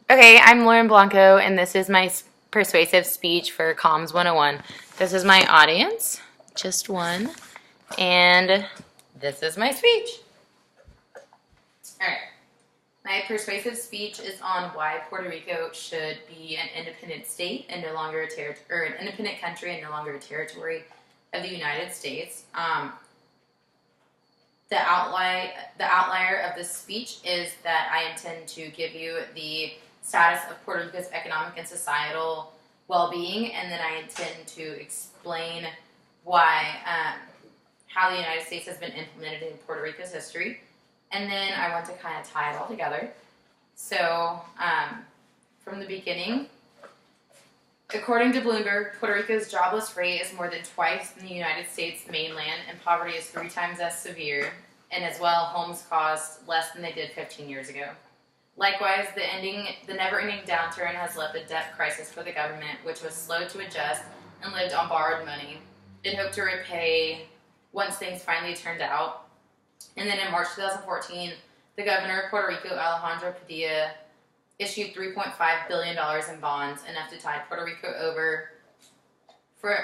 Okay, I'm Lauren Blanco, and this is my persuasive speech for Comms 101. This is my audience, just one, and this is my speech. All right. My persuasive speech is on why Puerto Rico should be an independent state and no longer an independent country and no longer a territory of the United States. The outlier of this speech is that I intend to give you the status of Puerto Rico's economic and societal well-being, and then I intend to explain why, how the United States has been implemented in Puerto Rico's history, and then I want to kind of tie it all together. So, from the beginning, according to Bloomberg, Puerto Rico's jobless rate is more than twice in the United States mainland, and poverty is 3 times as severe, and as well, homes cost less than they did 15 years ago. Likewise, the never-ending downturn has left a debt crisis for the government, which was slow to adjust and lived on borrowed money. It hoped to repay once things finally turned out. And then in March 2014, the governor of Puerto Rico, Alejandro Padilla, issued $3.5 billion in bonds, enough to tide Puerto Rico over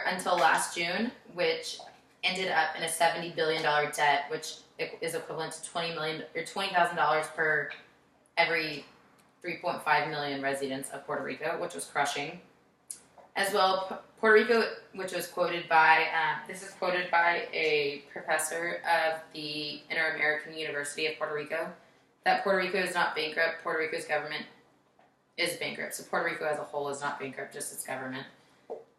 until last June, which ended up in a $70 billion debt, which is equivalent to $20,000 per every 3.5 million residents of Puerto Rico, which was crushing. As well, Puerto Rico, which was quoted by, this is quoted by a professor of the Inter-American University of Puerto Rico, that Puerto Rico is not bankrupt, Puerto Rico's government is bankrupt. So Puerto Rico as a whole is not bankrupt, just its government.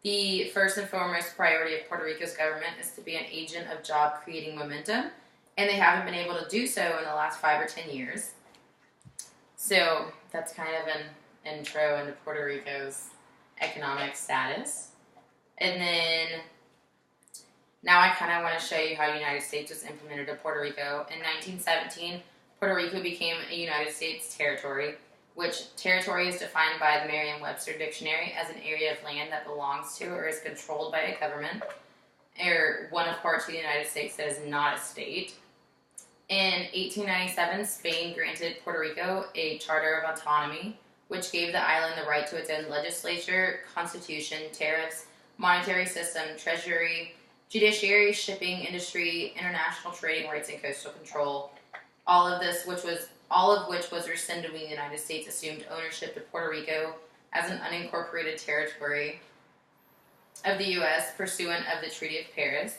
The first and foremost priority of Puerto Rico's government is to be an agent of job-creating momentum, and they haven't been able to do so in the last 5 or 10 years. So that's kind of an intro into Puerto Rico's economic status. And then now I kind of want to show you how the United States was implemented to Puerto Rico. In 1917, Puerto Rico became a United States territory, which territory is defined by the Merriam-Webster Dictionary as an area of land that belongs to or is controlled by a government, or one of parts of the United States that is not a state. In 1897, Spain granted Puerto Rico a charter of autonomy, which gave the island the right to its own legislature, constitution, tariffs, monetary system, treasury, judiciary, shipping industry, international trading rights, and coastal control. All of which was rescinded when the United States assumed ownership of Puerto Rico as an unincorporated territory of the U.S. pursuant of the Treaty of Paris.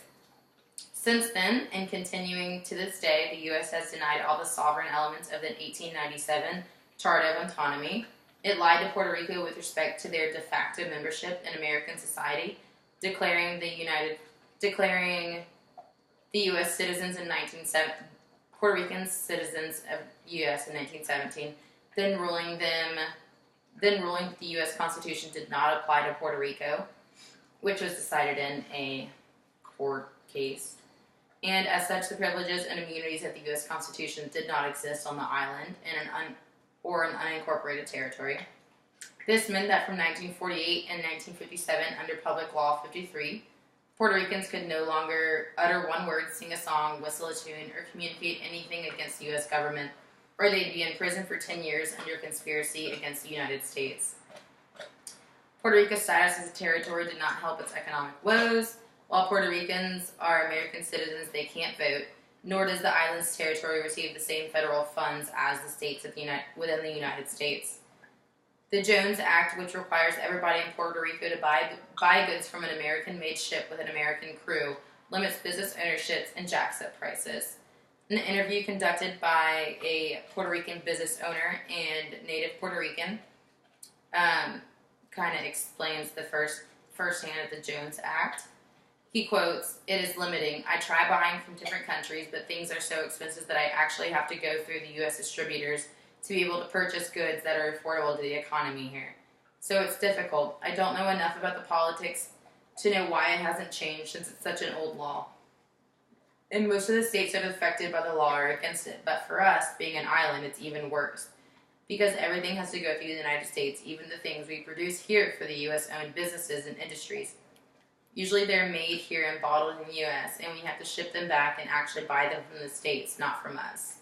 Since then, and continuing to this day, the U.S. has denied all the sovereign elements of the 1897 Charter of Autonomy. It lied to Puerto Rico with respect to their de facto membership in American society, declaring the U.S. citizens in Puerto Rican citizens of U.S. in 1917, then ruling that the U.S. Constitution did not apply to Puerto Rico, which was decided in a court case. And as such, the privileges and immunities of the U.S. Constitution did not exist on the island or an unincorporated territory. This meant that from 1948 and 1957, under Public Law 53, Puerto Ricans could no longer utter one word, sing a song, whistle a tune, or communicate anything against the U.S. government, or they'd be in prison for 10 years under conspiracy against the United States. Puerto Rico's status as a territory did not help its economic woes. While Puerto Ricans are American citizens, they can't vote, nor does the island's territory receive the same federal funds as the states within the United States. The Jones Act, which requires everybody in Puerto Rico to buy goods from an American-made ship with an American crew, limits business ownerships and jacks up prices. An interview conducted by a Puerto Rican business owner and native Puerto Rican kind of explains the firsthand of the Jones Act. He quotes, "It is limiting. I try buying from different countries, but things are so expensive that I actually have to go through the U.S. distributors to be able to purchase goods that are affordable to the economy here. So it's difficult. I don't know enough about the politics to know why it hasn't changed since it's such an old law. And most of the states that are affected by the law are against it, but for us, being an island, it's even worse. Because everything has to go through the United States, even the things we produce here for the U.S.-owned businesses and industries. Usually they're made here and bottled in the U.S., and we have to ship them back and actually buy them from the States, not from us."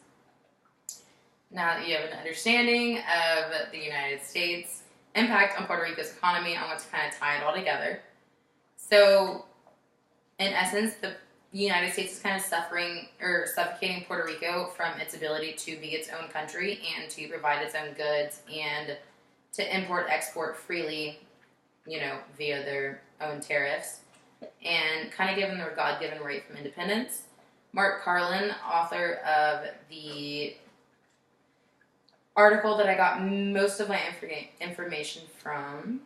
Now that you have an understanding of the United States' impact on Puerto Rico's economy, I want to kind of tie it all together. So, in essence, the United States is kind of suffering or suffocating Puerto Rico from its ability to be its own country and to provide its own goods and to import export freely, via their own tariffs, and kind of given their God-given right from independence. Mark Carlin, author of the article that I got most of my information from,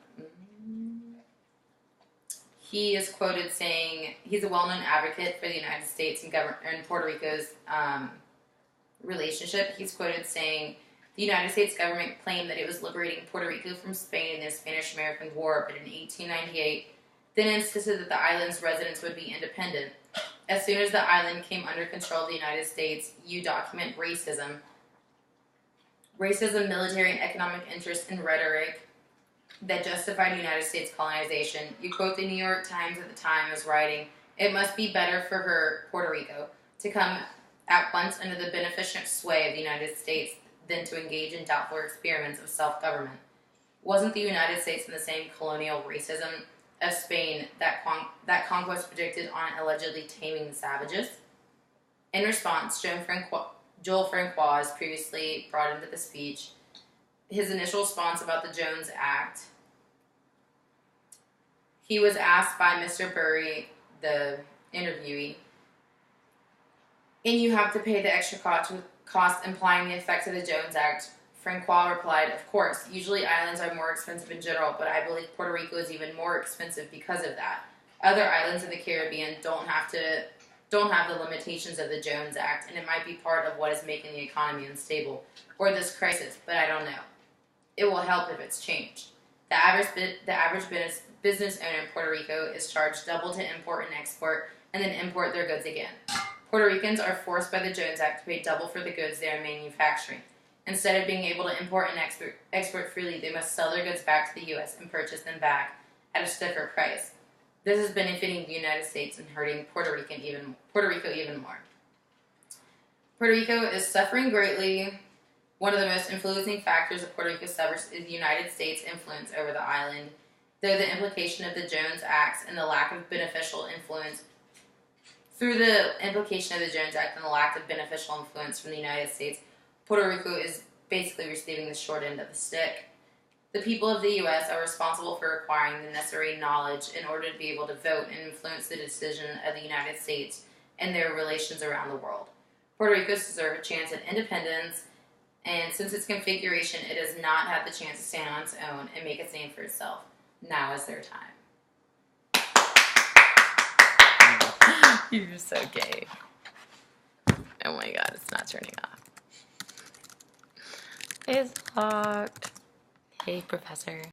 he is quoted saying he's a well-known advocate for the United States and Puerto Rico's relationship. He's quoted saying the United States government claimed that it was liberating Puerto Rico from Spain in the Spanish-American War, but in 1898, then insisted that the island's residents would be independent. As soon as the island came under control of the United States, you document racism, military and economic interest, and rhetoric that justified United States colonization. You quote the New York Times at the time as writing, "It must be better for her, Puerto Rico, to come at once under the beneficent sway of the United States than to engage in doubtful experiments of self-government." Wasn't the United States in the same colonial racism of Spain that conquest predicted on allegedly taming the savages? In response, Joel Francois, previously brought into the speech, his initial response about the Jones Act, he was asked by Mr. Burry, the interviewee, "And you have to pay the extra cost implying the effects of the Jones Act?" Francois replied, "Of course, usually islands are more expensive in general, but I believe Puerto Rico is even more expensive because of that. Other islands of the Caribbean don't have the limitations of the Jones Act, and it might be part of what is making the economy unstable, or this crisis, but I don't know. It will help if it's changed. The average business owner in Puerto Rico is charged double to import and export, and then import their goods again. Puerto Ricans are forced by the Jones Act to pay double for the goods they are manufacturing. Instead of being able to import and export freely, they must sell their goods back to the U.S. and purchase them back at a stiffer price. This is benefiting the United States and hurting Puerto Rico even more. Puerto Rico is suffering greatly. One of the most influencing factors of Puerto Rico suffers is the United States' influence over the island. Through the implication of the Jones Act and the lack of beneficial influence from the United States, Puerto Rico is basically receiving the short end of the stick. The people of the U.S. are responsible for acquiring the necessary knowledge in order to be able to vote and influence the decision of the United States and their relations around the world. Puerto Rico deserves a chance at independence, and since its configuration, it has not had the chance to stand on its own and make its name for itself. Now is their time. You're so gay. Oh my god, it's not turning off. It's locked. Hey, Professor.